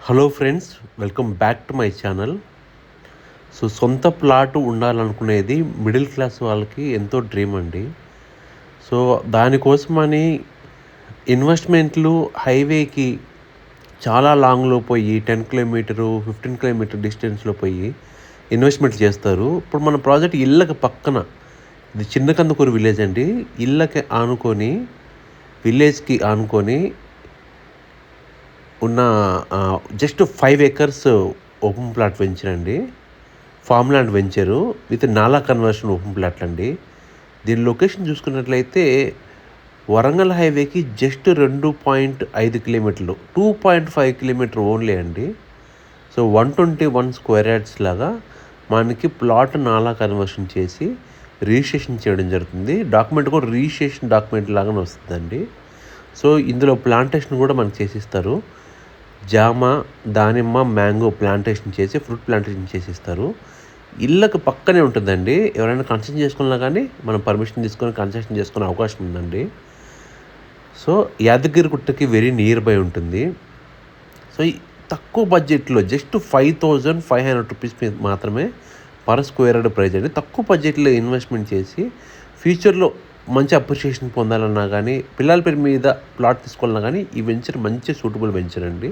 Hello friends, welcome back to my channel. సొంత plot ఉండాలనుకునేది middle class వాళ్ళకి ఎంతో dream అండి. సో దానికోసమని ఇన్వెస్ట్మెంట్లు హైవేకి చాలా లాంగ్లో పోయి 10 కిలోమీటరు 15 కిలోమీటర్ డిస్టెన్స్లో పోయి ఇన్వెస్ట్మెంట్ చేస్తారు. ఇప్పుడు మన ప్రాజెక్ట్ ఇళ్ళకి పక్కన, ఇది చిన్న కందుకూరు విలేజ్ అండి. ఇళ్ళకి ఆనుకొని, విలేజ్కి ఆనుకొని ఉన్న just 5 acres open plot venture అండి. ఫామ్ ల్యాండ్ వెంచరు విత్ నాలా కన్వర్షన్ ఓపెన్ ప్లాట్ అండి. దీని లొకేషన్ చూసుకున్నట్లయితే వరంగల్ హైవేకి జస్ట్ 2.5 కిలోమీటర్లు, 2.5 కిలోమీటర్ ఓన్లీ అండి. సో 121 స్క్వేర్ యార్డ్స్ లాగా మనకి ప్లాట్ నాలా కన్వర్షన్ చేసి రిజిస్ట్రేషన్ చేయడం జరుగుతుంది. డాక్యుమెంట్ కూడా రిజిస్ట్రేషన్ డాక్యుమెంట్ లాగానే వస్తుందండి. సో ఇందులో ప్లాంటేషన్ కూడా మనకు చేసిస్తారు. జామ, దానిమ్మ, మ్యాంగో ప్లాంటేషన్ చేసి, ఫ్రూట్ ప్లాంటేషన్ చేసిస్తారు. ఇళ్ళకు పక్కనే ఉంటుందండి. ఎవరైనా కన్స్ట్రక్షన్ చేసుకున్నా కానీ మనం పర్మిషన్ తీసుకొని కన్స్ట్రక్షన్ చేసుకునే అవకాశం ఉందండి. సో యాదగిరిగుట్టకి వెరీ నియర్ బై ఉంటుంది. సో తక్కువ బడ్జెట్లో జస్ట్ 5,500 రూపీస్ మాత్రమే పర్ స్క్వేర్ యార్డ్ ప్రైస్ అండి. తక్కువ బడ్జెట్లో ఇన్వెస్ట్మెంట్ చేసి ఫ్యూచర్లో మంచి అప్రిషియేషన్ పొందాలన్నా కానీ, పిల్లల పేరు మీద ప్లాట్ తీసుకోవాలన్నా కానీ ఈ వెంచర్ మంచి సూటబుల్ వెంచర్ అండి.